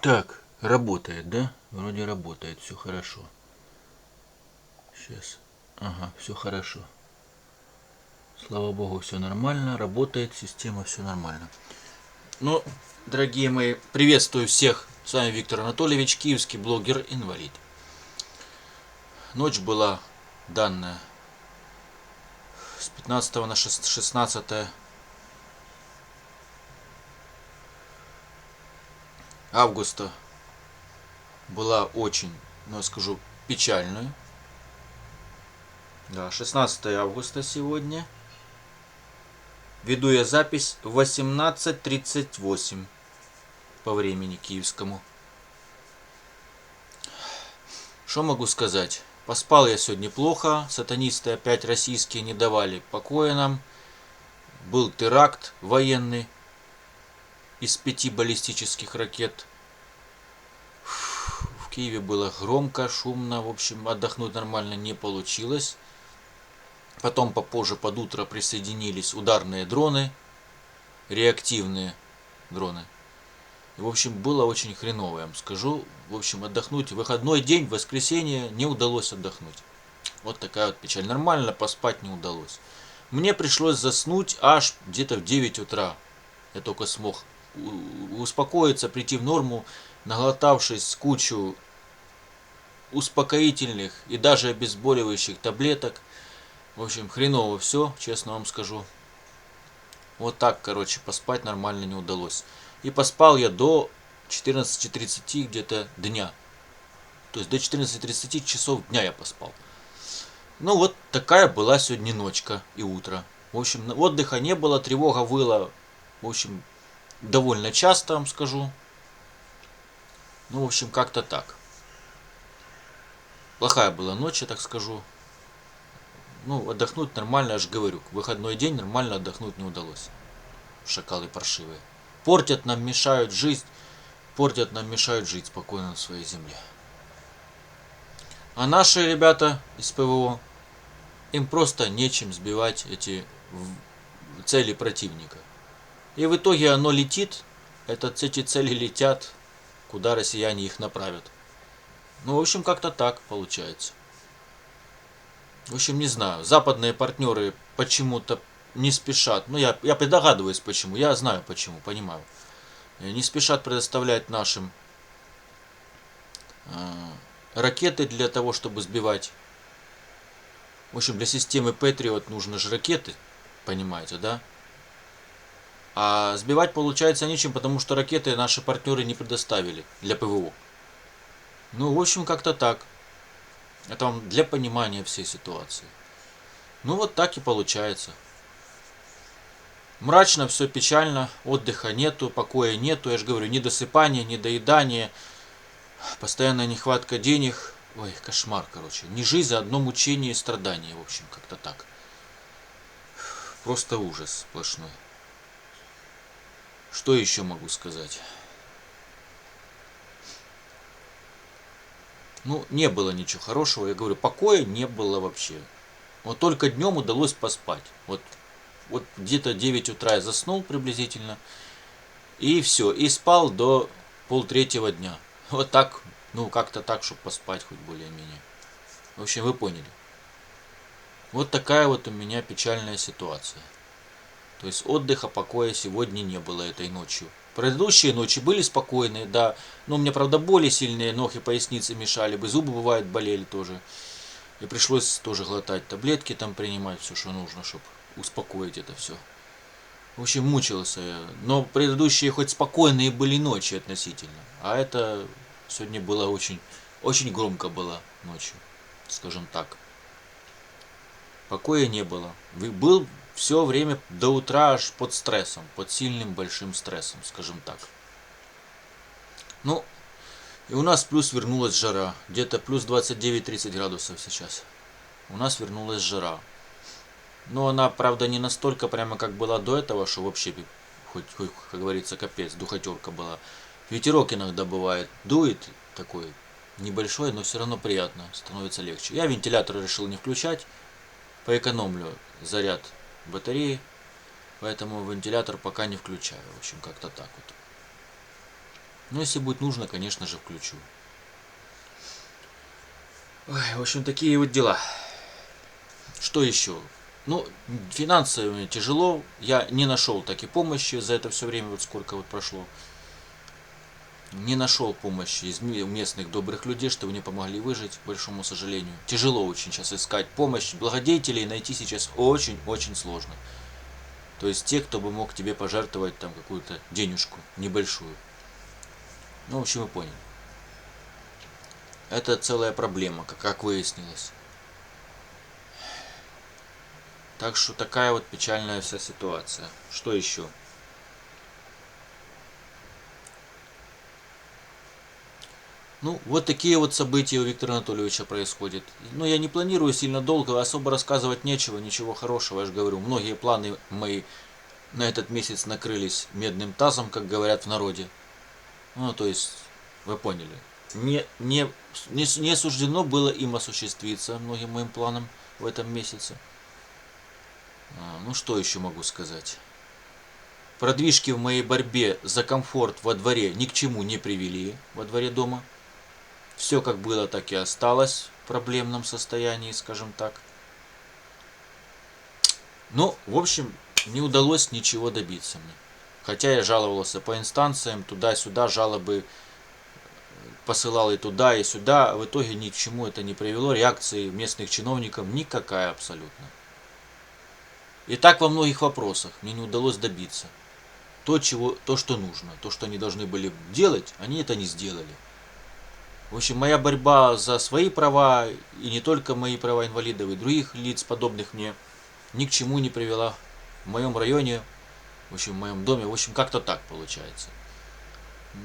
Так, работает, да? Вроде работает, все хорошо. Сейчас. Ага, все хорошо. Слава богу, все нормально, работает система, все нормально. Ну, дорогие мои, приветствую всех. С вами Виктор Анатольевич, киевский блогер-инвалид. Ночь была данная с 15 на 16 августа. Была очень, ну я скажу, печальную. Да, 16 августа сегодня. Веду я запись в 18:38 по времени киевскому. Что могу сказать? Поспал я сегодня плохо. Сатанисты опять российские не давали покоя нам. Был теракт военный из 5 баллистических ракет. В Киеве было громко, шумно. В общем, отдохнуть нормально не получилось. Потом попозже под утро присоединились ударные дроны, реактивные дроны. В общем, было очень хреново, я вам скажу. В общем, отдохнуть в выходной день, в воскресенье, не удалось отдохнуть. Вот такая вот печаль. Нормально поспать не удалось. Мне пришлось заснуть аж где-то в 9 утра. Я только смог успокоиться, прийти в норму, наглотавшись кучу успокоительных и даже обезболивающих таблеток. В общем, хреново все, честно вам скажу. Вот так, короче, поспать нормально не удалось. И поспал я до 14:30 где-то дня. То есть до 14:30 часов дня я поспал. Ну вот такая была сегодня ночка и утро. В общем, отдыха не было, тревога выла, в общем, довольно часто, вам скажу. Ну, в общем, как-то так. Плохая была ночь, я так скажу. Ну, отдохнуть нормально, я же говорю. Выходной день нормально отдохнуть не удалось. Шакалы паршивые. Портят нам, мешают жизнь. Портят нам, мешают жить спокойно на своей земле. А наши ребята из ПВО, им просто нечем сбивать эти цели противника. И в итоге оно летит, эти цели летят, куда россияне их направят. Ну, в общем, как-то так получается. В общем, не знаю. Западные партнеры почему-то не спешат. Ну, я догадываюсь почему. Я знаю почему, понимаю. Не спешат предоставлять нашим ракеты для того, чтобы сбивать. В общем, для системы Patriot нужны же ракеты, понимаете, да? А сбивать получается нечем, потому что ракеты наши партнеры не предоставили для ПВО. Ну, в общем, как-то так. Это вам для понимания всей ситуации. Ну, вот так и получается. Мрачно, все печально, отдыха нету, покоя нету, я же говорю, недосыпание, недоедание, постоянная нехватка денег. Ой, кошмар, короче. Не жизнь, а одно мучение и страдание, в общем, как-то так. Просто ужас сплошной. Что еще могу сказать? Ну, не было ничего хорошего, я говорю, покоя не было вообще. Вот только днем удалось поспать. Вот где-то 9 утра я заснул приблизительно. И все. И спал до полтретьего дня. Вот так, ну как-то так, чтобы поспать хоть более-менее. В общем, вы поняли. Вот такая вот у меня печальная ситуация. То есть отдыха, покоя сегодня не было этой ночью. Предыдущие ночи были спокойные, да. Но у меня, правда, боли сильные, ноги, поясницы мешали бы, зубы бывают болели тоже. И пришлось тоже глотать таблетки, там принимать все, что нужно, чтобы успокоить это все. В общем, мучился я. Но предыдущие хоть спокойные были ночи относительно. А это сегодня было очень, очень громко было ночью, скажем так. Покоя не было. Был все время до утра аж под стрессом, под сильным большим стрессом, скажем так. Ну, и у нас плюс вернулась жара. Где-то плюс 29-30 градусов сейчас. У нас вернулась жара. Но она, правда, не настолько прямо, как была до этого, что вообще, хоть как говорится, капец, духотерка была. Ветерок иногда бывает, дует такой небольшой, но все равно приятно, становится легче. Я вентилятор решил не включать, поэкономлю заряд батареи, поэтому вентилятор пока не включаю. В общем, как-то так вот. Но если будет нужно, конечно же, включу. Ой, в общем, такие вот дела. Что еще? Ну, финансово тяжело. Я не нашел таки помощи за это все время, вот сколько вот прошло. Не нашел помощи из местных добрых людей, чтобы мне помогли выжить, к большому сожалению. Тяжело очень сейчас искать помощь. Благодетелей найти сейчас очень-очень сложно. То есть те, кто бы мог тебе пожертвовать там какую-то денежку небольшую. Ну, в общем, вы поняли. Это целая проблема, как выяснилось. Так что такая вот печальная вся ситуация. Что еще? Ну, вот такие вот события у Виктора Анатольевича происходят. Но я не планирую сильно долго, особо рассказывать нечего, ничего хорошего, я же говорю. Многие планы мои на этот месяц накрылись медным тазом, как говорят в народе. Ну, то есть, вы поняли. Не суждено было им осуществиться, многим моим планам в этом месяце. Ну, что еще могу сказать? Продвижки в моей борьбе за комфорт во дворе ни к чему не привели, во дворе дома. Все как было, так и осталось в проблемном состоянии, скажем так. Ну, в общем, не удалось ничего добиться мне. Хотя я жаловался по инстанциям, туда-сюда, жалобы посылал и туда, и сюда. В итоге ни к чему это не привело. Реакции местных чиновников никакая абсолютно. И так во многих вопросах мне не удалось добиться. То, что нужно, то, что они должны были делать, они это не сделали. В общем, моя борьба за свои права, и не только мои права инвалидов, и других лиц, подобных мне, ни к чему не привела в моем районе, в общем, в моем доме. В общем, как-то так получается.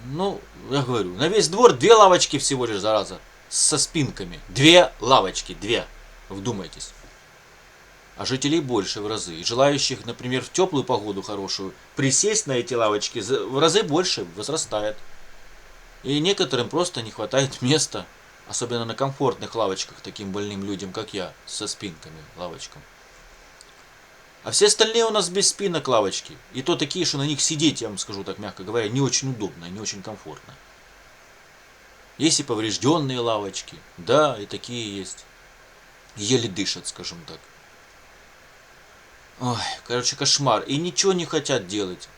Ну, я говорю, на весь двор 2 лавочки всего лишь, зараза, со спинками. 2 лавочки, 2. Вдумайтесь. А жителей больше в разы. И желающих, например, в теплую погоду хорошую присесть на эти лавочки в разы больше возрастает. И некоторым просто не хватает места, особенно на комфортных лавочках, таким больным людям, как я, со спинками лавочкам. А все остальные у нас без спинок лавочки. И то такие, что на них сидеть, я вам скажу так мягко говоря, не очень удобно, не очень комфортно. Есть и поврежденные лавочки. Да, и такие есть. Еле дышат, скажем так. Ой, короче, кошмар. И ничего не хотят делать.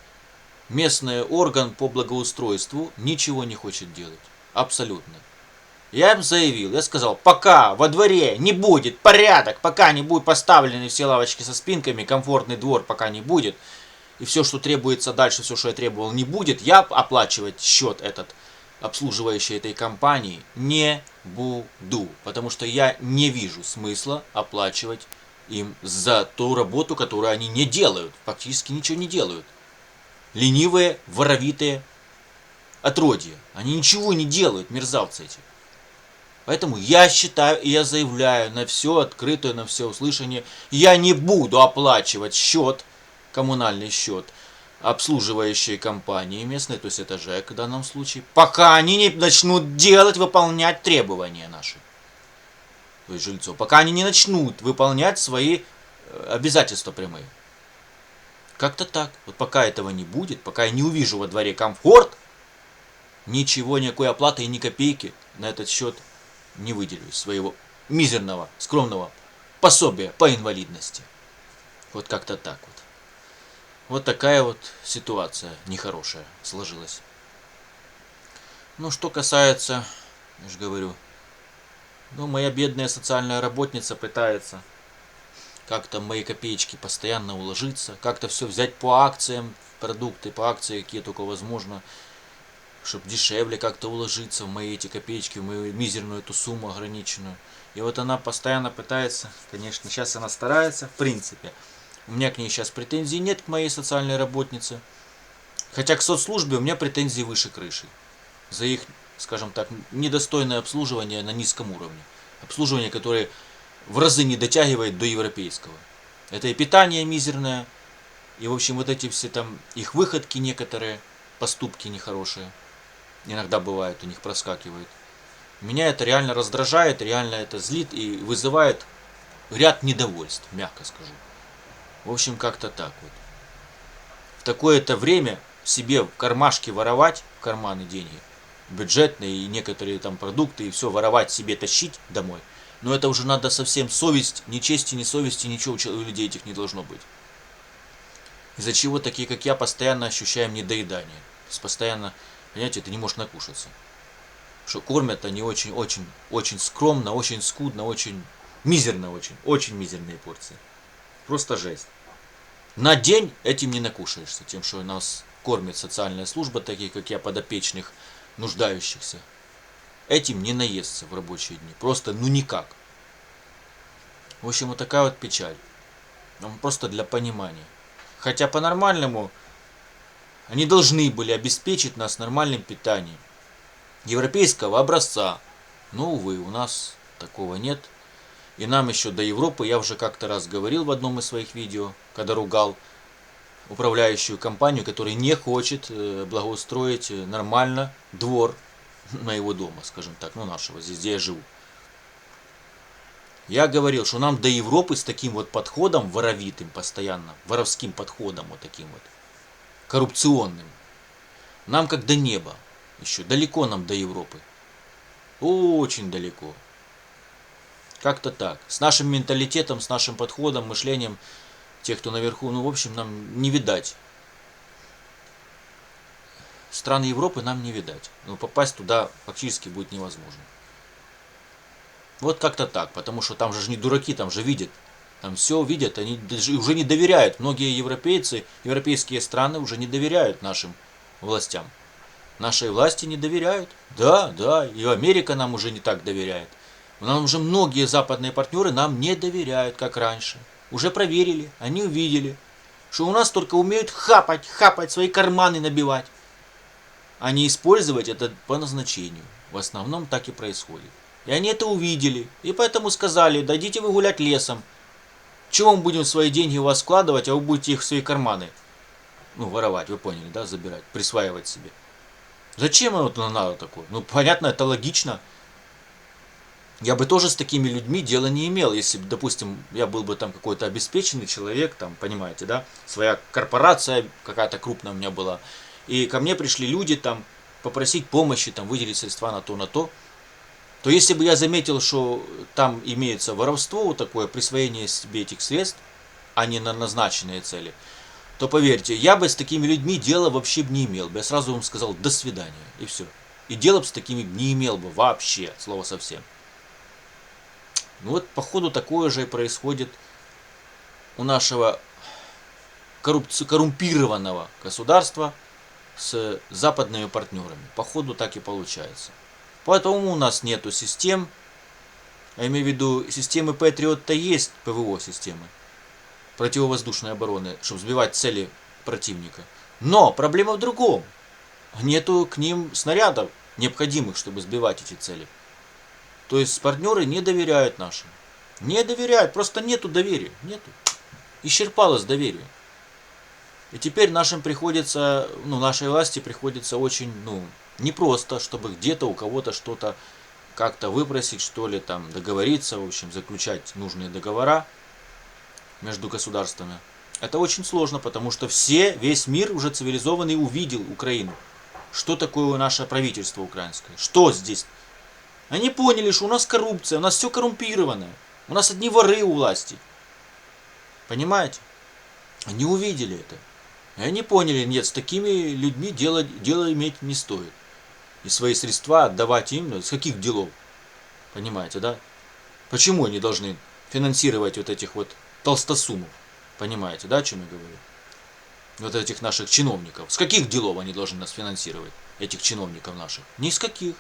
Местный орган по благоустройству ничего не хочет делать. Абсолютно. Я им заявил, я сказал, пока во дворе не будет порядок, пока не будут поставлены все лавочки со спинками, комфортный двор пока не будет, и все, что требуется дальше, все, что я требовал, не будет, я оплачивать счет этот, обслуживающий этой компании, не буду. Потому что я не вижу смысла оплачивать им за ту работу, которую они не делают. Фактически ничего не делают. Ленивые, воровитые отродья. Они ничего не делают, мерзавцы эти. Поэтому я считаю и я заявляю на все открытое, на все услышание, я не буду оплачивать счет, коммунальный счет, обслуживающей компании местной, то есть это ЖЭК в данном случае, пока они не начнут делать, выполнять требования наши. То есть жильцов. Пока они не начнут выполнять свои обязательства прямые. Как-то так. Вот пока этого не будет, пока я не увижу во дворе комфорт, ничего, никакой оплаты и ни копейки на этот счет не выделю из своего мизерного, скромного пособия по инвалидности. Вот как-то так вот. Вот такая вот ситуация нехорошая сложилась. Ну, что касается, я же говорю, моя бедная социальная работница пытается как-то мои копеечки постоянно уложиться, как-то все взять по акциям, продукты по акции, какие только возможно, чтобы дешевле как-то уложиться в мои эти копеечки, в мою мизерную эту сумму ограниченную. И вот она постоянно пытается, конечно, сейчас она старается, в принципе. У меня к ней сейчас претензий нет, к моей социальной работнице. Хотя к соцслужбе у меня претензии выше крыши. За их, скажем так, недостойное обслуживание на низком уровне. Обслуживание, которое в разы не дотягивает до европейского. Это и питание мизерное, и в общем вот эти все там их выходки некоторые, поступки нехорошие. Иногда бывает, у них проскакивает. Меня это реально раздражает, реально это злит и вызывает ряд недовольств, мягко скажу. В общем, как-то так вот. В такое-то время себе в кармашке воровать, в карманы деньги, бюджетные и некоторые там продукты, и все воровать себе, тащить домой. Но это уже надо совсем совесть, ни чести, ни совести, ничего у людей этих не должно быть. Из-за чего такие, как я, постоянно ощущаем недоедание. То есть постоянно, понимаете, ты не можешь накушаться. Что кормят они очень скромно, очень скудно, очень мизерно, очень мизерные порции. Просто жесть. На день этим не накушаешься, тем, что нас кормит социальная служба, такие как я, подопечных, нуждающихся. Этим не наесться в рабочие дни. Просто ну никак. В общем, вот такая вот печаль. Просто для понимания. Хотя по-нормальному они должны были обеспечить нас нормальным питанием. Европейского образца. Но, увы, у нас такого нет. И нам еще до Европы, я уже как-то раз говорил в одном из своих видео, когда ругал управляющую компанию, которая не хочет благоустроить нормально двор моего дома, скажем так, ну нашего, здесь, где я живу. Я говорил, что нам до Европы с таким вот подходом воровитым постоянно, воровским подходом вот таким вот, коррупционным, нам как до неба, еще далеко нам до Европы, очень далеко. Как-то так. С нашим менталитетом, с нашим подходом, мышлением тех, кто наверху, ну, в общем, нам не видать. Страны Европы нам не видать. Но попасть туда фактически будет невозможно. Вот как-то так. Потому что там же не дураки, там же видят. Там все видят, они уже не доверяют. Многие европейцы, европейские страны уже не доверяют нашим властям. Нашей власти не доверяют. Да, и Америка нам уже не так доверяет. Нам уже многие западные партнеры нам не доверяют, как раньше. Уже проверили, они увидели, что у нас только умеют хапать, свои карманы набивать, а не использовать это по назначению. В основном так и происходит. И они это увидели, и поэтому сказали, дойдите вы гулять лесом. Чего мы будем свои деньги у вас складывать, а вы будете их в свои карманы, ну, воровать, вы поняли, да, забирать, присваивать себе. Зачем это надо такое? Ну, понятно, это логично. Я бы тоже с такими людьми дела не имел, если бы, допустим, я был бы там какой-то обеспеченный человек, там, понимаете, да, своя корпорация какая-то крупная у меня была, и ко мне пришли люди там попросить помощи, там, выделить средства на то, то если бы я заметил, что там имеется воровство, вот такое присвоение себе этих средств, а не на назначенные цели, то поверьте, я бы с такими людьми дела вообще бы не имел бы. Я сразу вам сказал «до свидания» и все. И дела бы с такими не имел бы вообще, слово совсем. Ну вот, походу, такое же и происходит у нашего коррумпированного государства с западными партнерами. Походу, так и получается. Поэтому у нас нету систем, я имею в виду, системы Patriot-то есть, ПВО системы, противовоздушной обороны, чтобы сбивать цели противника. Но проблема в другом. Нету к ним снарядов, необходимых, чтобы сбивать эти цели. То есть партнеры не доверяют нашим. Не доверяют, просто нету доверия. Нету. Исчерпалось доверие. И теперь нашим приходится, нашей власти приходится очень, непросто, чтобы где-то у кого-то что-то как-то выпросить, что ли, там, договориться, в общем, заключать нужные договора между государствами. Это очень сложно, потому что весь мир уже цивилизованный увидел Украину. Что такое наше правительство украинское? Что здесь? Они поняли, что у нас коррупция, у нас все коррумпированное. У нас одни воры у власти. Понимаете? Они увидели это. И они поняли, нет, с такими людьми дело иметь не стоит. И свои средства отдавать им, с каких делов? Понимаете, да? Почему они должны финансировать вот этих вот толстосумов? Понимаете, да, о чем я говорю? Вот этих наших чиновников. С каких делов они должны нас финансировать, этих чиновников наших? Ни с каких.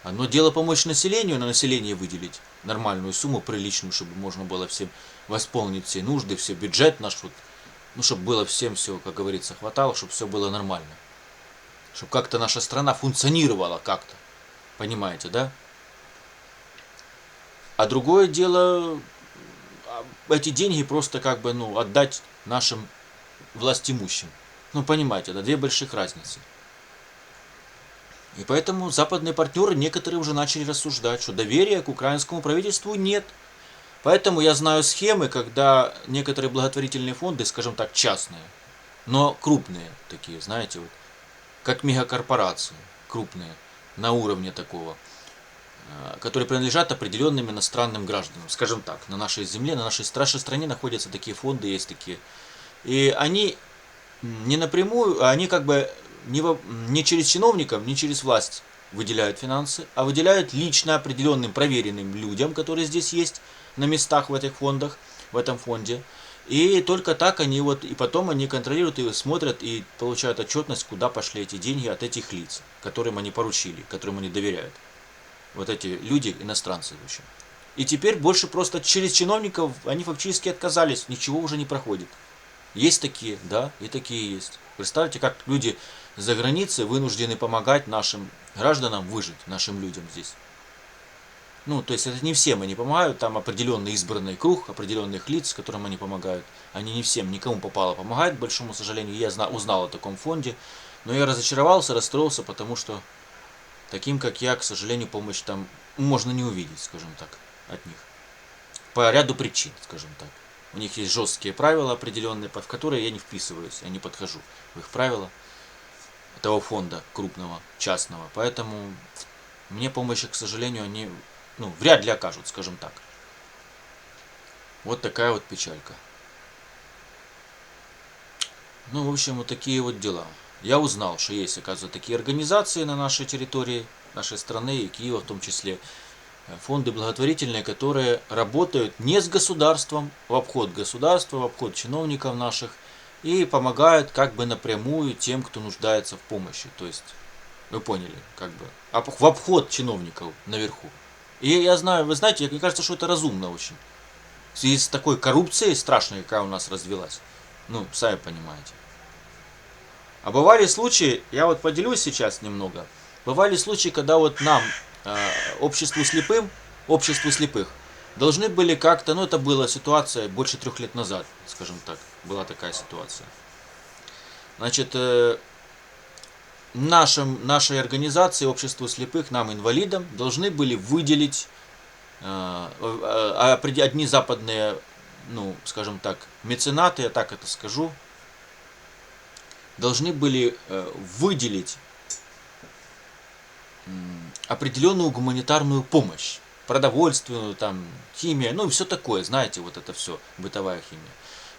Одно дело помочь населению, на население выделить нормальную сумму, приличную, чтобы можно было всем восполнить все нужды, все бюджет наш, чтобы было всем все, как говорится, хватало, чтобы все было нормально. Чтобы как-то наша страна функционировала как-то. Понимаете, да? А другое дело, эти деньги просто отдать нашим властимущим. Понимаете, да, две больших разницы. И поэтому западные партнеры некоторые уже начали рассуждать, что доверия к украинскому правительству нет. Поэтому я знаю схемы, когда некоторые благотворительные фонды, скажем так, частные, но крупные такие, знаете, вот, как мегакорпорации, крупные, на уровне такого, которые принадлежат определенным иностранным гражданам. Скажем так, на нашей земле, на нашей стране находятся такие фонды, есть такие. И они не напрямую, они как бы не через чиновников, не через власть выделяют финансы, а выделяют лично определенным проверенным людям, которые здесь есть на местах в этих фондах, в этом фонде. И только так они вот, и потом они контролируют и смотрят и получают отчетность, куда пошли эти деньги от этих лиц, которым они поручили, которым они доверяют. Вот эти люди, иностранцы, в общем. И теперь больше просто через чиновников они фактически отказались, ничего уже не проходит. Есть такие, да, и такие есть. Представьте, как люди за границей вынуждены помогать нашим гражданам выжить, нашим людям здесь. Ну, то есть это не всем они помогают, там определенный избранный круг, определенных лиц, которым они помогают. Они не всем, никому попало помогать, к большому сожалению. Я узнал о таком фонде, но я разочаровался, расстроился, потому что таким, как я, к сожалению, помощь там можно не увидеть, скажем так, от них. По ряду причин, скажем так. У них есть жесткие правила определенные, в которые я не вписываюсь, я не подхожу в их правила этого фонда крупного, частного. Поэтому мне помощи, к сожалению, они вряд ли окажут, скажем так. Вот такая вот печалька. Ну, в общем, вот такие вот дела. Я узнал, что есть, оказывается, такие организации на нашей территории, нашей страны и Киева в том числе. Фонды благотворительные, которые работают не с государством, в обход государства, в обход чиновников наших, и помогают как бы напрямую тем, кто нуждается в помощи. То есть, вы поняли, как бы, в обход чиновников наверху. И я знаю, вы знаете, мне кажется, что это разумно очень. В связи с такой коррупцией страшной, какая у нас развелась. Ну, сами понимаете. А бывали случаи, я вот поделюсь сейчас немного, бывали случаи, когда вот нам, обществу слепых, должны были как-то, это была ситуация больше 3 лет назад, скажем так, была такая ситуация. Значит, нашей организации, обществу слепых, нам, инвалидам, должны были выделить одни западные, скажем так, меценаты, я так это скажу, должны были выделить определенную гуманитарную помощь, продовольственную, там, химия, и все такое, знаете, вот это все, бытовая химия.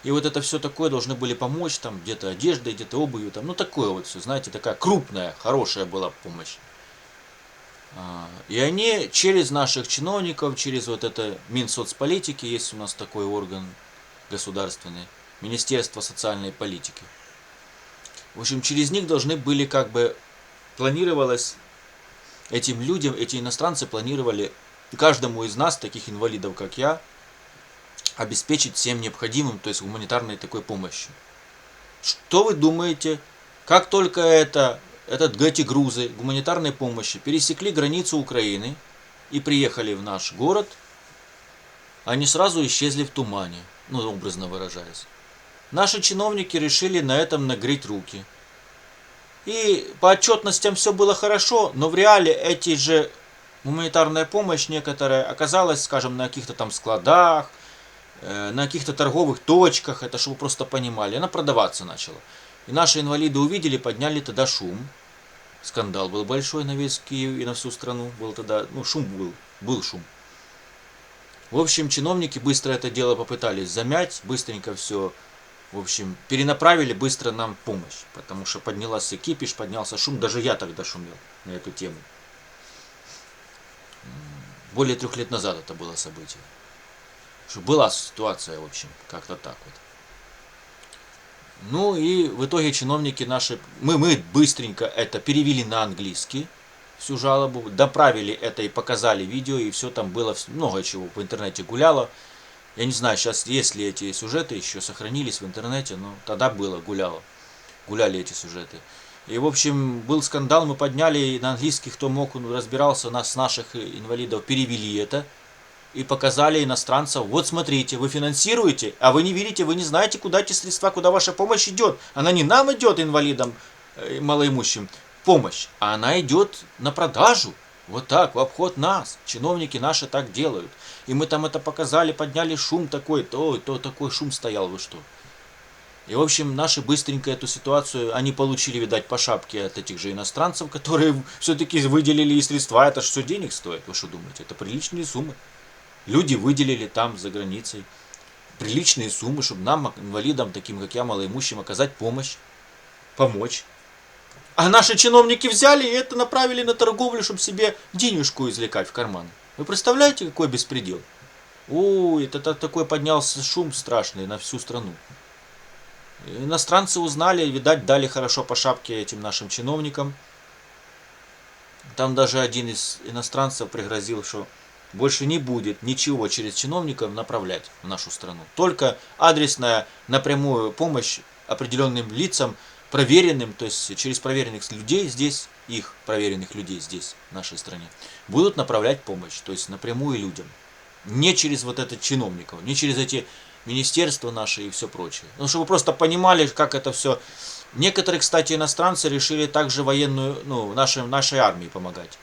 И вот это все такое должны были помочь, там, где-то одеждой, где-то обувью, там, такое вот все, знаете, такая крупная, хорошая была помощь. И они через наших чиновников, через вот это Минсоцполитики, есть у нас такой орган государственный, Министерство социальной политики. В общем, через них должны были планировалось этим людям, эти иностранцы планировали каждому из нас, таких инвалидов, как я, обеспечить всем необходимым, то есть гуманитарной такой помощью. Что вы думаете, как только эти грузы гуманитарной помощи пересекли границу Украины и приехали в наш город, они сразу исчезли в тумане, образно выражаясь. Наши чиновники решили на этом нагреть руки. И по отчетностям все было хорошо, но в реале эти же гуманитарная помощь некоторая оказалась, скажем, на каких-то там складах, на каких-то торговых точках, это чтобы вы просто понимали, она продаваться начала. И наши инвалиды увидели, подняли тогда шум. Скандал был большой на весь Киев и на всю страну. Был тогда, шум был шум. В общем, чиновники быстро это дело попытались замять, быстренько все, в общем, перенаправили быстро нам помощь, потому что поднялся кипиш, поднялся шум, даже я тогда шумел на эту тему. Более 3 лет назад это было событие. Что была ситуация, в общем, как-то так вот. И в итоге чиновники наши, мы быстренько это перевели на английский, всю жалобу, доправили это и показали видео, и все там было, много чего в интернете гуляло. Я не знаю, сейчас есть ли эти сюжеты еще сохранились в интернете, но тогда гуляли эти сюжеты. И, в общем, был скандал, мы подняли на английский, кто мог, разбирался, с наших инвалидов, перевели это и показали иностранцам, вот смотрите, вы финансируете, а вы не видите, вы не знаете, куда эти средства, куда ваша помощь идет. Она не нам идет, инвалидам, малоимущим, помощь, а она идет на продажу. Вот так, в обход нас. Чиновники наши так делают. И мы там это показали, подняли шум такой, то такой шум стоял, вы что. И, в общем, наши быстренько эту ситуацию, они получили, видать, по шапке от этих же иностранцев, которые все-таки выделили и средства. Это же все денег стоит, вы что думаете? Это приличные суммы. Люди выделили там, за границей, приличные суммы, чтобы нам, инвалидам, таким как я, малоимущим, оказать помощь, помочь. А наши чиновники взяли и это направили на торговлю, чтобы себе денежку извлекать в карман. Вы представляете, какой беспредел? Ой, это такой поднялся шум страшный на всю страну. Иностранцы узнали, видать, дали хорошо по шапке этим нашим чиновникам. Там даже один из иностранцев пригрозил, что больше не будет ничего через чиновников направлять в нашу страну. Только адресная напрямую помощь определенным лицам, проверенным, то есть через проверенных людей здесь, их проверенных людей здесь, в нашей стране, будут направлять помощь, то есть напрямую людям. Не через вот это чиновников, не через эти министерства наши и все прочее. Ну, чтобы вы просто понимали, как это все. Некоторые, кстати, иностранцы решили также военную, нашей армии помогать.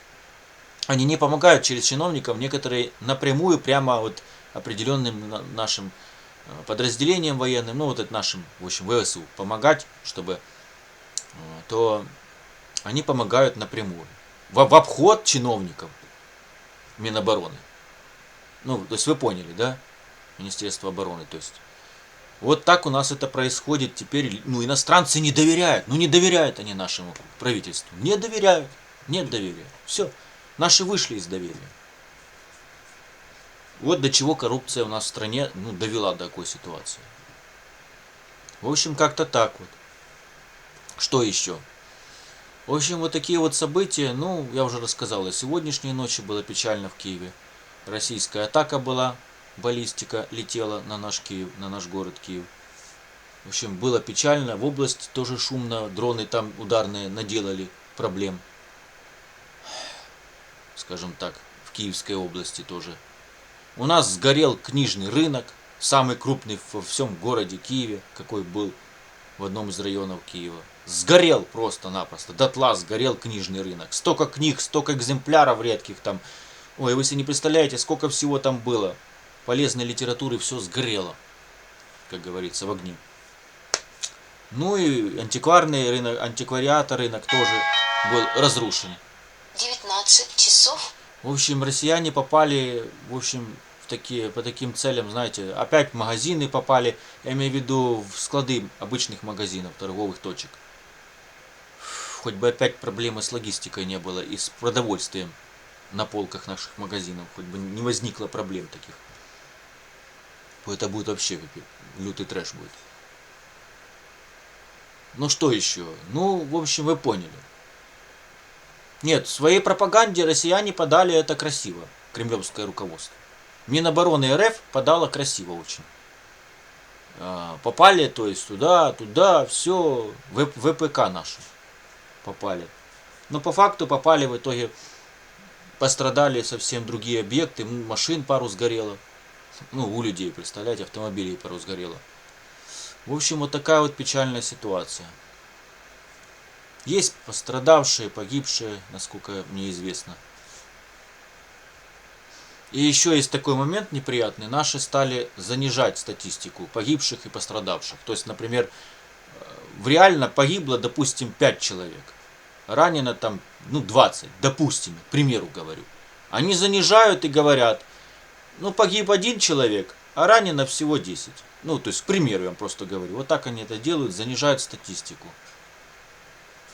Они не помогают через чиновников, некоторые напрямую прямо вот определенным нашим подразделениям военным, ну вот это нашим, в общем, ВСУ, помогать, чтобы, то они помогают напрямую. В обход чиновников Минобороны. Ну, то есть вы поняли, да? Министерство обороны, то есть. Вот так у нас это происходит теперь. Ну, иностранцы не доверяют. Ну, не доверяют они нашему правительству. Не доверяют. Нет доверия. Все. Наши вышли из доверия. Вот до чего коррупция у нас в стране довела до такой ситуации. В общем, как-то так вот. Что еще? В общем, вот такие вот события. Ну, я уже рассказал. И сегодняшней ночью было печально в Киеве. Российская атака была. Баллистика летела на наш Киев, на наш город Киев. В общем, было печально. В области тоже шумно. Дроны там ударные наделали проблем. Скажем так, в Киевской области тоже. У нас сгорел книжный рынок. Самый крупный во всем городе Киеве. Какой был в одном из районов Киева. Сгорел просто-напросто. Дотла сгорел книжный рынок. Столько книг, столько экземпляров редких там. Ой, вы себе не представляете, сколько всего там было. Полезной литературы все сгорело, как говорится, в огне. Ну и антикварный рынок, антиквариата рынок тоже был разрушен. 19 часов. В общем, россияне попали, по таким целям, знаете, опять в магазины попали, я имею в виду в склады обычных магазинов, торговых точек. Хоть бы опять проблемы с логистикой не было и с продовольствием на полках наших магазинов, хоть бы не возникло проблем таких. Это будет вообще лютый трэш будет. Ну что еще? Ну, в общем, вы поняли. Нет, в своей пропаганде россияне подали это красиво, кремлевское руководство. Минобороны РФ подало красиво очень. Попали, то есть туда, все, ВПК наши попали. Но по факту попали в итоге, пострадали совсем другие объекты, машин пару сгорело. Ну, у людей, представляете, автомобилей пару сгорело. В общем, вот такая вот печальная ситуация. Есть пострадавшие, погибшие, насколько мне известно. И еще есть такой момент неприятный. Наши стали занижать статистику погибших и пострадавших. То есть, например, реально погибло, допустим, 5 человек. Ранено там, 20, допустим, к примеру говорю. Они занижают и говорят, погиб 1 человек, а ранено всего 10. То есть, к примеру, я вам просто говорю. Вот так они это делают, занижают статистику.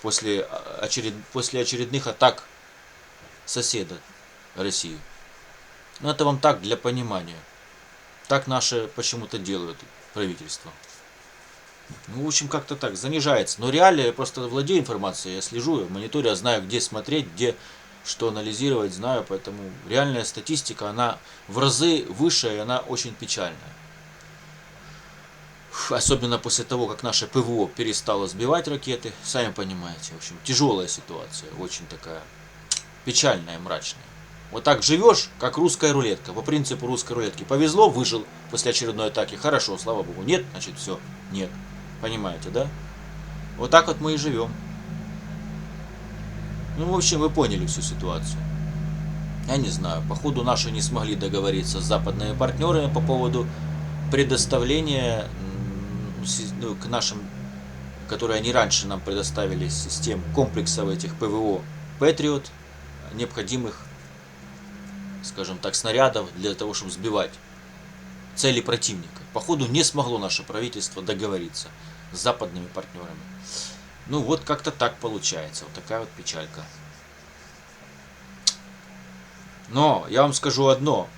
После очередных атак соседа России. Это вам так, для понимания. Так наши почему-то делают, правительство. В общем, как-то так, занижается. Но реально, я просто владею информацией, я слежу, я мониторю, я знаю, где смотреть, где что анализировать, знаю. Поэтому реальная статистика, она в разы выше, и она очень печальная. Особенно после того, как наше ПВО перестало сбивать ракеты. Сами понимаете, в общем, тяжелая ситуация, очень такая печальная, мрачная. Вот так живешь, как русская рулетка. По принципу русской рулетки. Повезло, выжил после очередной атаки. Хорошо, слава богу. Нет, значит все. Нет. Понимаете, да? Вот так вот мы и живем. В общем, вы поняли всю ситуацию. Я не знаю. Походу, наши не смогли договориться с западными партнерами по поводу предоставления ну, к нашим, которые они раньше нам предоставили, систем комплексов этих ПВО Патриот, необходимых, скажем так, снарядов для того, чтобы сбивать цели противника. Походу не смогло наше правительство договориться с западными партнерами. Ну вот как-то так получается. Вот такая вот печалька. Но я вам скажу одно.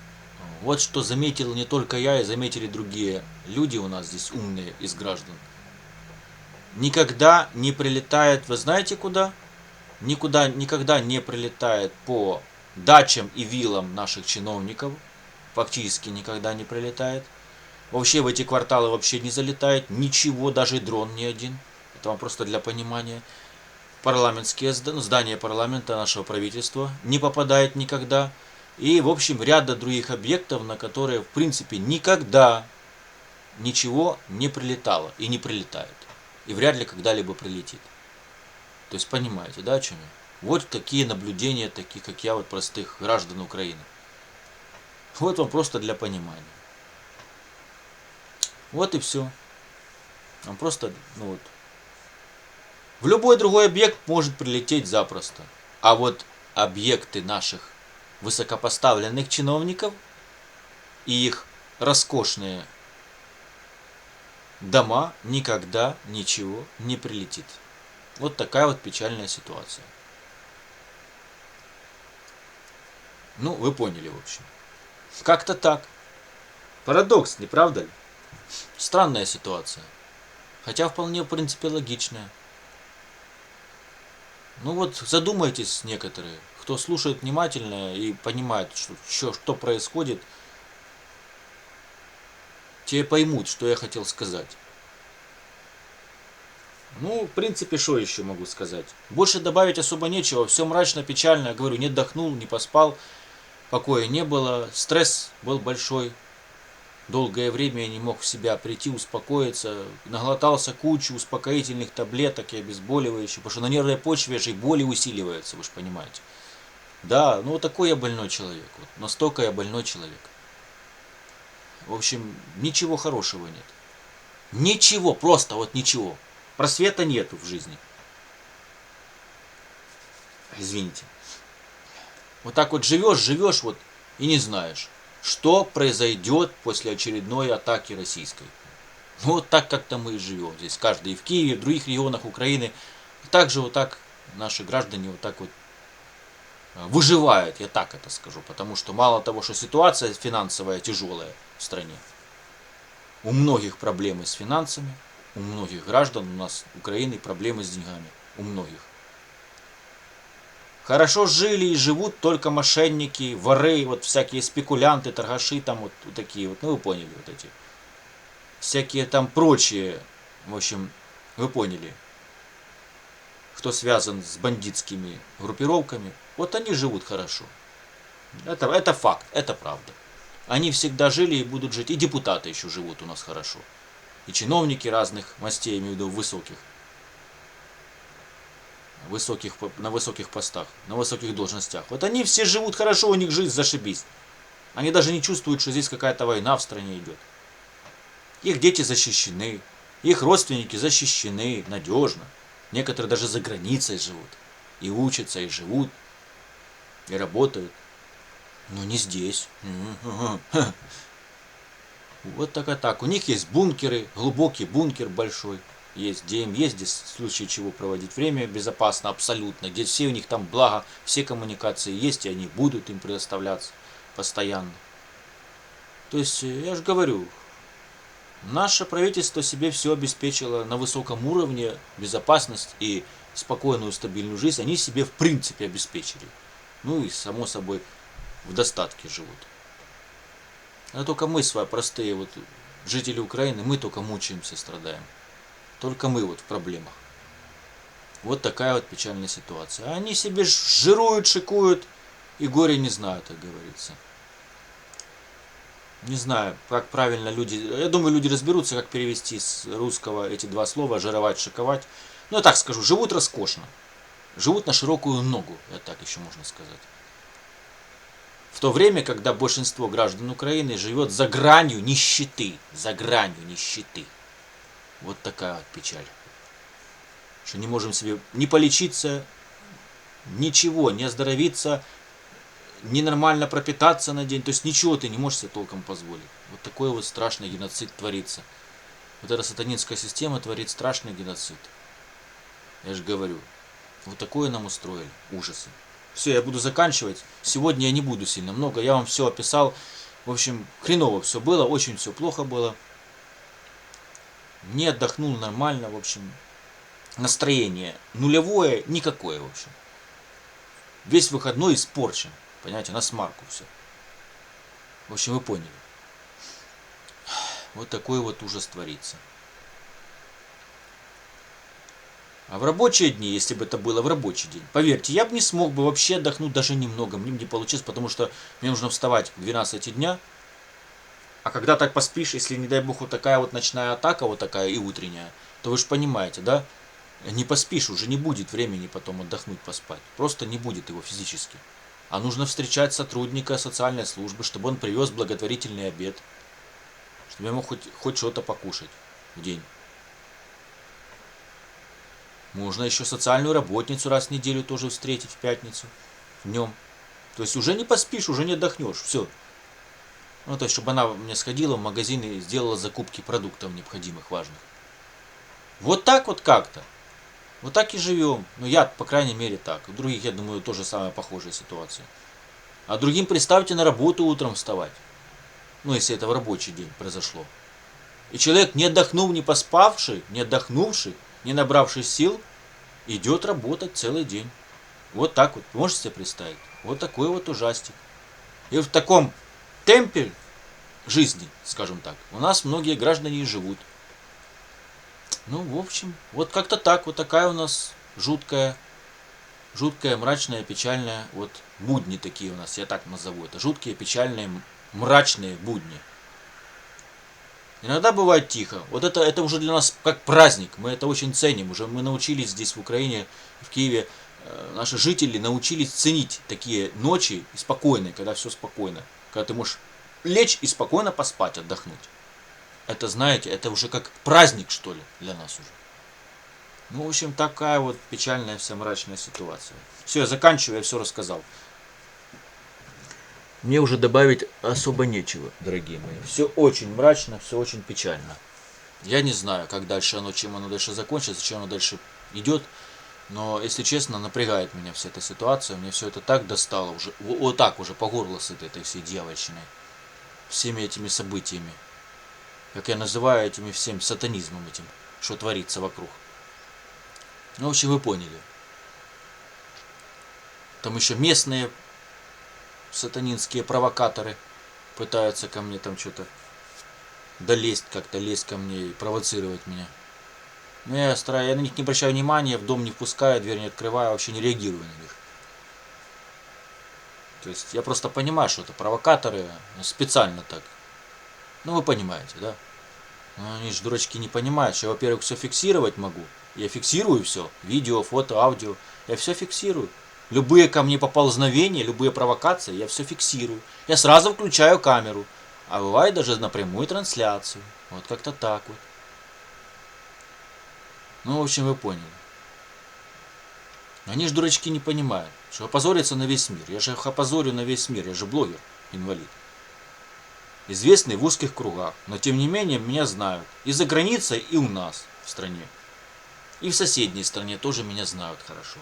Вот что заметил не только я, и заметили другие люди у нас здесь умные из граждан. Никогда не прилетает, вы знаете куда? Никогда не прилетает по дачам и виллам наших чиновников. Фактически никогда не прилетает. Вообще в эти кварталы вообще не залетает ничего, даже дрон ни один. Это вам просто для понимания. Парламентские здания парламента нашего правительства не попадает никогда. И, в общем, ряда других объектов, на которые, в принципе, никогда ничего не прилетало и не прилетает. И вряд ли когда-либо прилетит. То есть, понимаете, да, о чем я? Вот такие наблюдения, такие, как я, вот простых граждан Украины. Вот вам просто для понимания. Вот и все. Вам просто, ну вот. В любой другой объект может прилететь запросто. А вот объекты наших высокопоставленных чиновников и их роскошные дома никогда ничего не прилетит. Вот такая вот печальная ситуация. Ну, вы поняли, в общем. Как-то так. Парадокс, не правда ли? Странная ситуация. Хотя вполне, в принципе, логичная. Ну вот задумайтесь некоторые, кто слушает внимательно и понимает, что происходит, те поймут, что я хотел сказать. Ну, в принципе, что еще могу сказать? Больше добавить особо нечего, все мрачно, печально, я говорю, не отдохнул, не поспал, покоя не было, стресс был большой. Долгое время я не мог в себя прийти, успокоиться. Наглотался кучу успокоительных таблеток и обезболивающих, потому что на нервной почве же и боли усиливаются, вы же понимаете. Да, ну вот такой я больной человек. Вот, настолько я больной человек. В общем, ничего хорошего нет. Ничего, просто вот ничего. Просвета нету в жизни. Извините. Вот так вот живешь вот и не знаешь, что произойдет после очередной атаки российской. Ну, вот так как-то мы и живем здесь. Каждый и в Киеве, и в других регионах Украины. И также вот так наши граждане вот так вот выживают, я так это скажу. Потому что мало того, что ситуация финансовая тяжелая в стране, у многих проблемы с финансами, у многих граждан у нас Украины проблемы с деньгами. У многих. Хорошо жили и живут только мошенники, воры, вот всякие спекулянты, торгаши, там вот такие вот, ну вы поняли, вот эти. Всякие там прочие, в общем, вы поняли, кто связан с бандитскими группировками, вот они живут хорошо. Это факт, это правда. Они всегда жили и будут жить, и депутаты еще живут у нас хорошо. И чиновники разных мастей, я имею в виду высоких, на высоких постах, на высоких должностях. Вот они все живут хорошо, у них жизнь зашибись. Они даже не чувствуют, что здесь какая-то война в стране идет. Их дети защищены, их родственники защищены надежно. Некоторые даже за границей живут. И учатся, и живут, и работают. Но не здесь. Вот так. У них есть бункеры, глубокий бункер большой. Есть, где им ездить, в случае чего проводить время безопасно, абсолютно. Где все у них там благо, все коммуникации есть, и они будут им предоставляться постоянно. То есть, я же говорю, наше правительство себе все обеспечило на высоком уровне, безопасность и спокойную, стабильную жизнь. Они себе в принципе обеспечили. Ну и само собой в достатке живут. А только мы свои простые вот жители Украины, мы только мучаемся, страдаем. Только мы вот в проблемах. Вот такая вот печальная ситуация. А они себе жируют, шикуют и горе не знают, как говорится. Не знаю, как правильно люди... Я думаю, люди разберутся, как перевести с русского эти два слова, жировать, шиковать. Ну, я так скажу, живут роскошно. Живут на широкую ногу, я так еще можно сказать. В то время, когда большинство граждан Украины живет за гранью нищеты. За гранью нищеты. Вот такая вот печаль. Что не можем себе не полечиться, ничего, не оздоровиться, не нормально пропитаться на день. То есть ничего ты не можешь себе толком позволить. Вот такой вот страшный геноцид творится. Вот эта сатанинская система творит страшный геноцид. Я же говорю. Вот такое нам устроили. Ужасы. Все, я буду заканчивать. Сегодня я не буду сильно много. Я вам все описал. В общем, хреново все было. Очень все плохо было. Не отдохнул нормально. В общем, настроение нулевое. Никакое, в общем. Весь выходной испорчен. Понимаете, на смарку все. В общем, вы поняли. Вот такой вот ужас творится. А в рабочие дни, если бы это было в рабочий день, поверьте, я бы не смог бы вообще отдохнуть даже немного. Мне не получилось, потому что мне нужно вставать к 12 дня. А когда так поспишь, если, не дай бог, вот такая вот ночная атака, вот такая и утренняя, то вы же понимаете, да? Не поспишь, уже не будет времени потом отдохнуть, поспать. Просто не будет его физически. А нужно встречать сотрудника социальной службы, чтобы он привез благотворительный обед. Чтобы я мог хоть что-то покушать в день. Можно еще социальную работницу раз в неделю тоже встретить в пятницу. Днем. То есть уже не поспишь, уже не отдохнешь. Все. Ну, то есть, чтобы она мне сходила в магазин и сделала закупки продуктов необходимых, важных. Вот так вот как-то. Вот так и живем. Ну, я, по крайней мере, так. У других, я думаю, тоже самая похожая ситуация. А другим представьте на работу утром вставать. Ну, если это в рабочий день произошло. И человек, не отдохнув, не поспавший, не отдохнувший, не набравший сил, идет работать целый день. Вот так вот. Можете себе представить? Вот такой вот ужастик. И в таком темпе жизни, скажем так, у нас многие граждане и живут. Ну, в общем, вот как-то так. Вот такая у нас жуткая, мрачная, печальная, вот будни такие у нас, я так назову. Это жуткие, печальные, мрачные будни. Иногда бывает тихо. Вот это уже для нас как праздник. Мы это очень ценим. Уже мы научились здесь в Украине, в Киеве, наши жители научились ценить такие ночи спокойные, когда все спокойно. Когда ты можешь лечь и спокойно поспать, отдохнуть. Это, знаете, это уже как праздник, что ли, для нас уже. Ну, в общем, такая вот печальная вся мрачная ситуация. Все, я заканчиваю, я все рассказал. Мне уже добавить особо нечего, дорогие мои. Все очень мрачно, все очень печально. Я не знаю, как дальше оно, чем оно дальше закончится, чем оно дальше идет. Но, если честно, напрягает меня вся эта ситуация. Мне все это так достало уже. Вот так уже по горло с этой всей дьявольщиной. Всеми этими событиями. Как я называю этими всем сатанизмом этим, что творится вокруг. Ну, в общем, вы поняли. Там еще местные сатанинские провокаторы пытаются ко мне там что-то долезть, как-то лезть ко мне и провоцировать меня. Но я на них не обращаю внимания, в дом не впускаю, дверь не открываю, вообще не реагирую на них. То есть я просто понимаю, что это провокаторы, специально так. Ну, вы понимаете, да? Но они же, дурачки, не понимают, что я, во-первых, все фиксировать могу. Я фиксирую все. Видео, фото, аудио. Я все фиксирую. Любые ко мне поползновения, любые провокации, я все фиксирую. Я сразу включаю камеру. А бывает даже на прямую трансляцию. Вот как-то так вот. Ну, в общем, вы поняли. Они же, дурачки, не понимают, что опозориться на весь мир. Я же их опозорю на весь мир. Я же блогер, инвалид. Известный в узких кругах. Но, тем не менее, меня знают. И за границей, и у нас в стране. И в соседней стране тоже меня знают хорошо.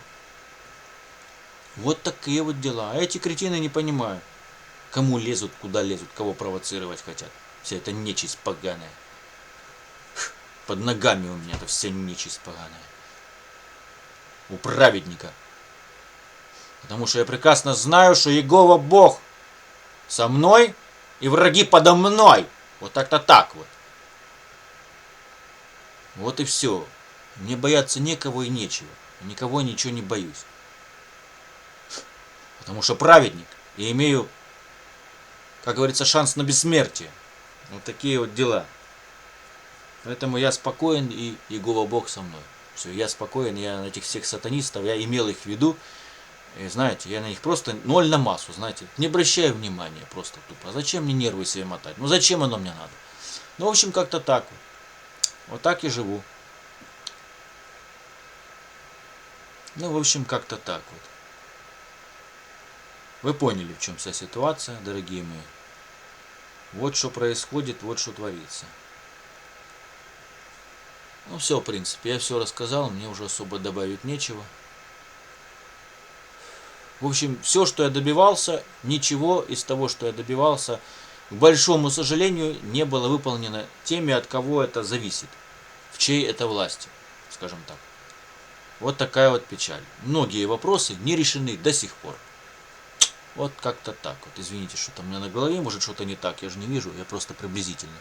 Вот такие вот дела. А эти кретины не понимают, кому лезут, куда лезут, кого провоцировать хотят. Вся эта нечисть поганая. Под ногами у меня это вся нечисть поганая. У праведника. Потому что я прекрасно знаю, что Иегова Бог со мной и враги подо мной. Вот так-то так вот. Вот и все. Мне бояться некого и нечего. Никого и ничего не боюсь. Потому что праведник. И имею, как говорится, шанс на бессмертие. Вот такие вот дела. Поэтому я спокоен, и Иегова Бог со мной. Все, я спокоен, я на этих всех сатанистов, я имел их в виду. И знаете, я на них просто ноль на массу, знаете. Не обращаю внимания, просто тупо. А зачем мне нервы себе мотать? Ну зачем оно мне надо? Ну, в общем, как-то так вот. Вот так и живу. Ну, в общем, как-то так вот. Вы поняли, в чем вся ситуация, дорогие мои. Вот что происходит, вот что творится. Ну, все, в принципе, я все рассказал, мне уже особо добавить нечего. В общем, все, что я добивался, ничего из того, что я добивался, к большому сожалению, не было выполнено теми, от кого это зависит. В чьей это власти, скажем так. Вот такая вот печаль. Многие вопросы не решены до сих пор. Вот как-то так вот. Извините, что там у меня на голове, может что-то не так, я же не вижу, я просто приблизительно.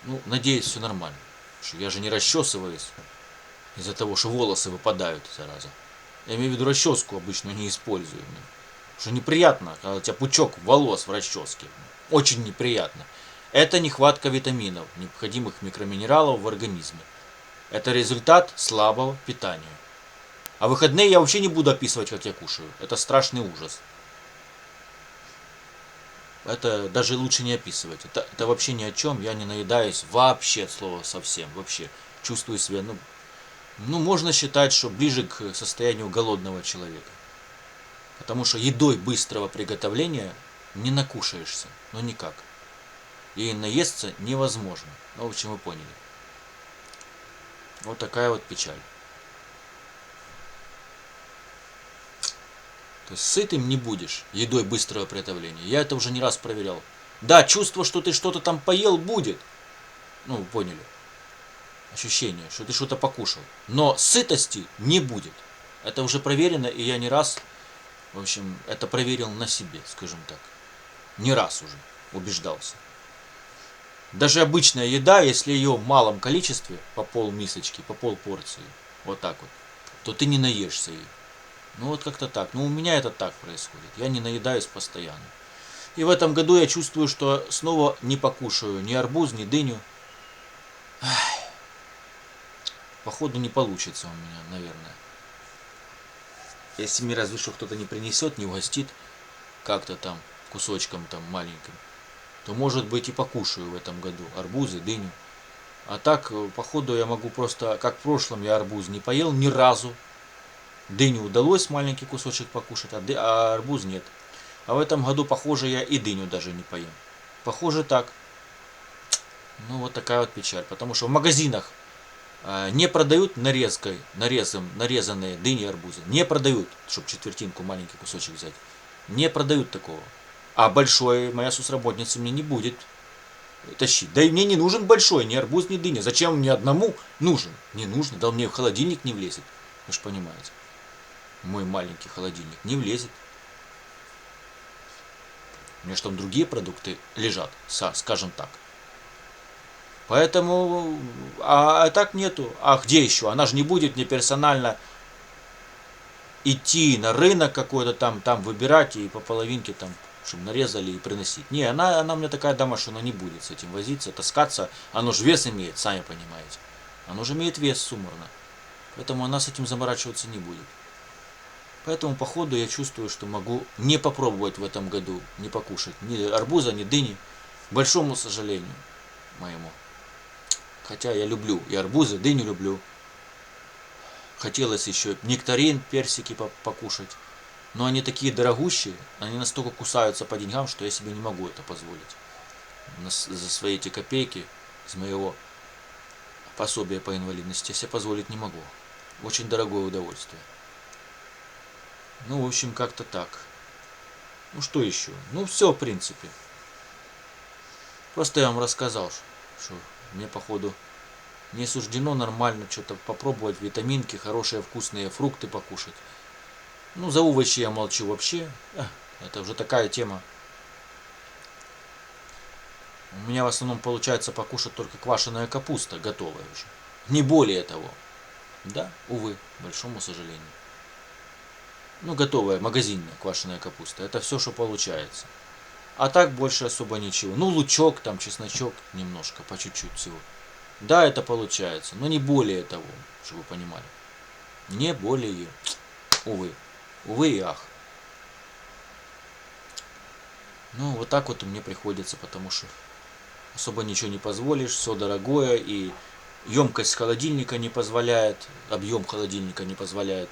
Ну, надеюсь, все нормально. Что я же не расчесываюсь из-за того, что волосы выпадают, зараза. Я имею в виду расческу обычно не использую. Потому что неприятно, когда у тебя пучок волос в расческе. Очень неприятно. Это нехватка витаминов, необходимых микроминералов в организме. Это результат слабого питания. А выходные я вообще не буду описывать, как я кушаю. Это страшный ужас. Это даже лучше не описывать. Это вообще ни о чем. Я не наедаюсь вообще от слова совсем. Вообще чувствую себя, ну, можно считать, что ближе к состоянию голодного человека. Потому что едой быстрого приготовления не накушаешься. Ну никак. И наесться невозможно. Ну, в общем, вы поняли. Вот такая вот печаль. То есть сытым не будешь едой быстрого приготовления. Я это уже не раз проверял. Да, чувство, что ты что-то там поел, будет. Ну, вы поняли. Ощущение, что ты что-то покушал. Но сытости не будет. Это уже проверено, и я не раз, в общем, это проверил на себе, скажем так. Не раз уже убеждался. Даже обычная еда, если ее в малом количестве, по пол мисочки, по пол порции, вот так вот, то ты не наешься ей. Ну вот как-то так. Ну у меня это так происходит. Я не наедаюсь постоянно. И в этом году я чувствую, что снова не покушаю ни арбуз, ни дыню. Походу не получится у меня, наверное. Если мне разве что кто-то не принесет, не угостит как-то там кусочком там маленьким, то может быть и покушаю в этом году арбузы, дыню. А так, походу, я могу просто, как в прошлом, я арбуз не поел ни разу. Дыню удалось маленький кусочек покушать, а арбуз нет. А в этом году, похоже, я и дыню даже не поем. Похоже так. Ну, вот такая вот печаль. Потому что в магазинах не продают нарезанные дыни и арбузы. Не продают, чтобы четвертинку, маленький кусочек взять. Не продают такого. А большой моя соцработница мне не будет тащить. Да и мне не нужен большой, ни арбуз, ни дыня. Зачем мне одному нужен? Не нужно, да он мне в холодильник не влезет. Вы же понимаете. Мой маленький холодильник не влезет. У меня же там другие продукты лежат, скажем так. Поэтому, а так нету. А где еще? Она же не будет мне персонально идти на рынок какой-то там выбирать и по половинке там, чтобы нарезали и приносить. Не, она у меня такая дама, что она не будет с этим возиться, таскаться. Оно же вес имеет, сами понимаете. Оно же имеет вес суммарно. Поэтому она с этим заморачиваться не будет. Поэтому, походу, я чувствую, что могу не попробовать в этом году, не покушать ни арбуза, ни дыни. К большому сожалению моему. Хотя я люблю и арбузы, дыню люблю. Хотелось еще нектарин, персики покушать. Но они такие дорогущие, они настолько кусаются по деньгам, что я себе не могу это позволить. За свои эти копейки из моего пособия по инвалидности я себе позволить не могу. Очень дорогое удовольствие. Ну, в общем, как-то так. Ну, что еще? Ну, все, в принципе. Просто я вам рассказал, что мне, походу, не суждено нормально что-то попробовать, витаминки, хорошие вкусные фрукты покушать. Ну, за овощи я молчу вообще. Это уже такая тема. У меня в основном получается покушать только квашеная капуста, готовая уже. Не более того. Да, увы, к большому сожалению. Ну, готовая, магазинная квашеная капуста. Это все, что получается. А так больше особо ничего. Ну, лучок, там, чесночок немножко, по чуть-чуть всего. Да, это получается, но не более того, чтобы вы понимали. Не более. Увы. Увы и ах. Ну, вот так вот мне приходится, потому что особо ничего не позволишь, все дорогое, и емкость холодильника не позволяет, объем холодильника не позволяет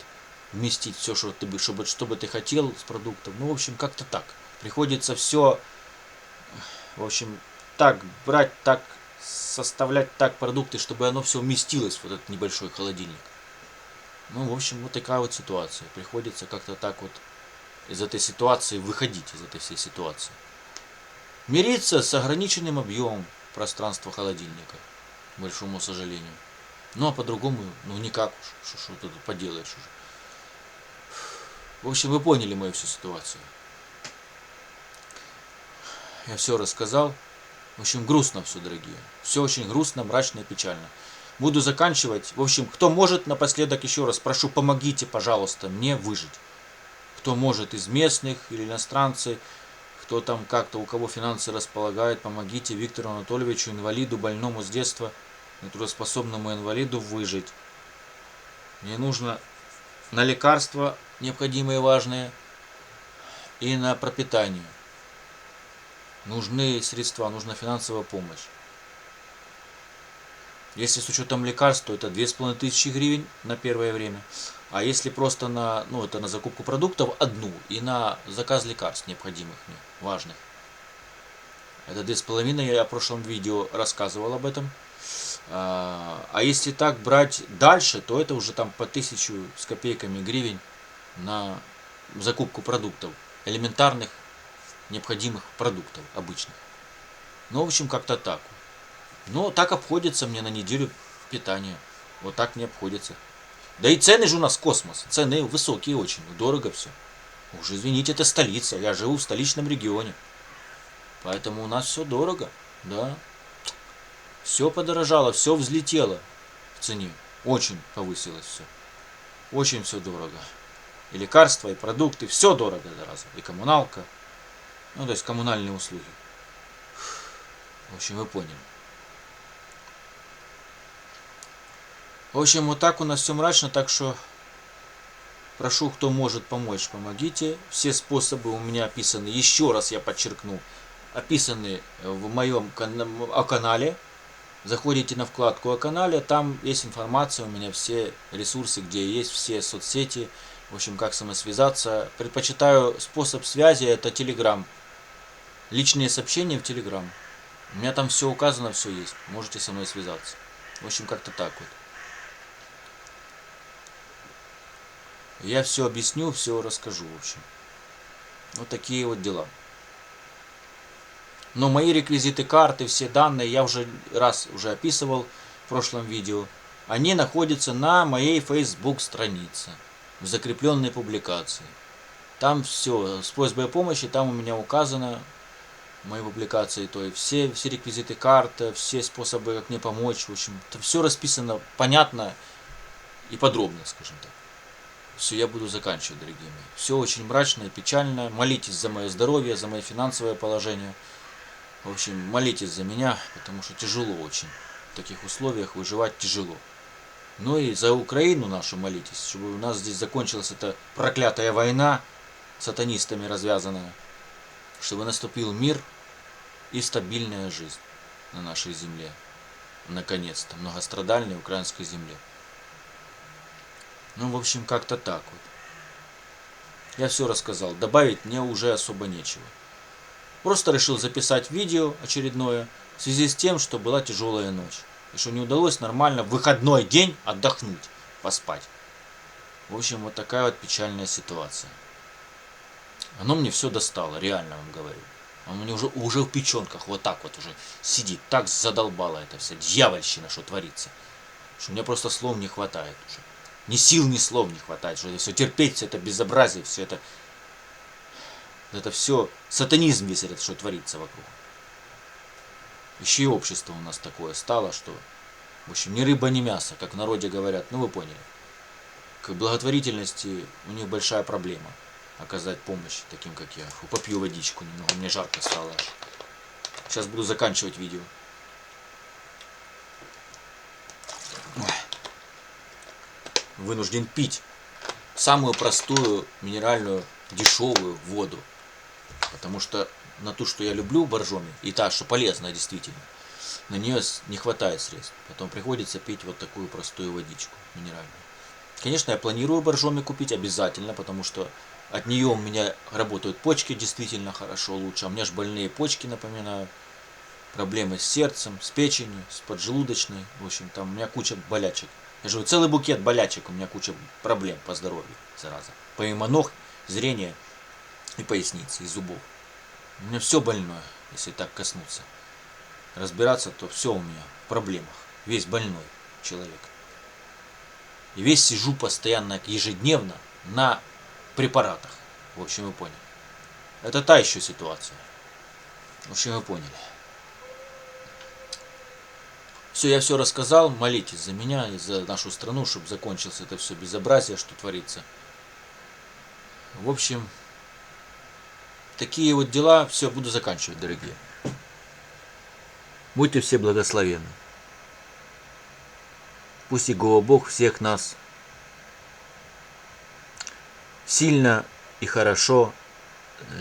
вместить все, что ты бы, что бы ты хотел с продуктом. Ну, в общем, как-то так. Приходится все, в общем, так брать, так составлять так продукты, чтобы оно все вместилось в этот небольшой холодильник. Ну, в общем, вот такая вот ситуация. Приходится как-то так вот из этой ситуации выходить, из этой всей ситуации. Мириться с ограниченным объемом пространства холодильника, к большому сожалению. Ну, а по-другому, ну, никак уж, что ты тут поделаешь уже. В общем, вы поняли мою всю ситуацию. Я все рассказал. В общем, грустно все, дорогие. Все очень грустно, мрачно и печально. Буду заканчивать. В общем, кто может, напоследок еще раз прошу, помогите, пожалуйста, мне выжить. Кто может из местных или иностранцы, кто там как-то, у кого финансы располагает, помогите Виктору Анатольевичу, инвалиду, больному с детства, нетрудоспособному инвалиду выжить. Мне нужно на лекарства необходимые, важные, и на пропитание. Нужны средства, нужна финансовая помощь. Если с учетом лекарств, то это 2500 гривен на первое время. А если просто на, ну, это на закупку продуктов одну и на заказ лекарств необходимых мне, важных. Это 2500, я в прошлом видео рассказывал об этом. А если так брать дальше, то это уже там по 1000 с копейками гривен на закупку продуктов. Элементарных, необходимых продуктов, обычных. Ну, в общем, как-то так. Но так обходится мне на неделю питания. Вот так мне обходится. Да и цены же у нас космос. Цены высокие очень. Дорого все. Уж извините, это столица. Я живу в столичном регионе. Поэтому у нас все дорого. Да. Все подорожало, все взлетело в цене. Очень повысилось все. Очень все дорого. И лекарства, и продукты. Все дорого зараза. И коммуналка. Ну, то есть коммунальные услуги. В общем, вы поняли. В общем, вот так у нас все мрачно, так что прошу, кто может помочь, помогите. Все способы у меня описаны, еще раз я подчеркну, описаны в моем канале. Заходите на вкладку о канале, там есть информация, у меня все ресурсы, где есть, все соцсети, в общем, как со мной связаться. Предпочитаю способ связи, это Telegram. Личные сообщения в Telegram. У меня там все указано, все есть, можете со мной связаться. В общем, как-то так вот. Я все объясню, все расскажу, в общем. Вот такие вот дела. Но мои реквизиты карты, все данные, я уже раз описывал в прошлом видео. Они находятся на моей Facebook странице, в закрепленной публикации. Там все, с просьбой о помощи, там у меня указано в моей публикации, то есть все реквизиты карты, все способы, как мне помочь, в общем, это все расписано понятно и подробно, скажем так. Все, я буду заканчивать, дорогие мои. Все очень мрачно и печально. Молитесь за мое здоровье, за мое финансовое положение. В общем, молитесь за меня, потому что тяжело очень. В таких условиях выживать тяжело. Ну и за Украину нашу молитесь, чтобы у нас здесь закончилась эта проклятая война, сатанистами развязанная. Чтобы наступил мир и стабильная жизнь на нашей земле. Наконец-то, многострадальной украинской земле. Ну, в общем, как-то так вот. Я все рассказал. Добавить мне уже особо нечего. Просто решил записать видео очередное в связи с тем, что была тяжелая ночь. И что не удалось нормально в выходной день отдохнуть, поспать. В общем, вот такая вот печальная ситуация. Оно мне все достало, реально вам говорю. Оно мне уже в печенках вот так вот уже сидит. Так задолбало это вся дьявольщина, что творится. Что мне просто слов не хватает уже. Ни сил, ни слов не хватает, что это все терпеть, все это безобразие, все это все сатанизм весь этот, что творится вокруг. Еще и общество у нас такое стало, что, в общем, ни рыба, ни мясо, как в народе говорят, ну вы поняли. К благотворительности у них большая проблема. Оказать помощь таким, как я. Попью водичку немного, мне жарко стало. Сейчас буду заканчивать видео. Вынужден пить самую простую минеральную дешевую воду, потому что на ту, что я люблю, боржоми, и та, что полезная действительно, на нее не хватает средств. Потом приходится пить вот такую простую водичку минеральную. Конечно, я планирую боржоми купить обязательно, потому что от нее у меня работают почки действительно хорошо, лучше. А у меня же больные почки, напоминаю. Проблемы с сердцем, с печенью, с поджелудочной. В общем, там у меня куча болячек. Я же целый букет болячек, у меня куча проблем по здоровью, зараза. Помимо ног, зрения и поясницы, и зубов. У меня все больное, если так коснуться. Разбираться, то все у меня в проблемах. Весь больной человек. И весь сижу постоянно, ежедневно на препаратах. В общем, вы поняли. Это та еще ситуация. В общем, вы поняли. Все, я все рассказал. Молитесь за меня и за нашу страну, чтобы закончилось это все безобразие, что творится. В общем, такие вот дела. Все, буду заканчивать, дорогие. Будьте все благословенны. Пусть Иегова Бог всех нас сильно и хорошо,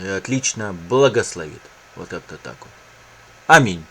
и отлично благословит. Вот это так вот. Аминь.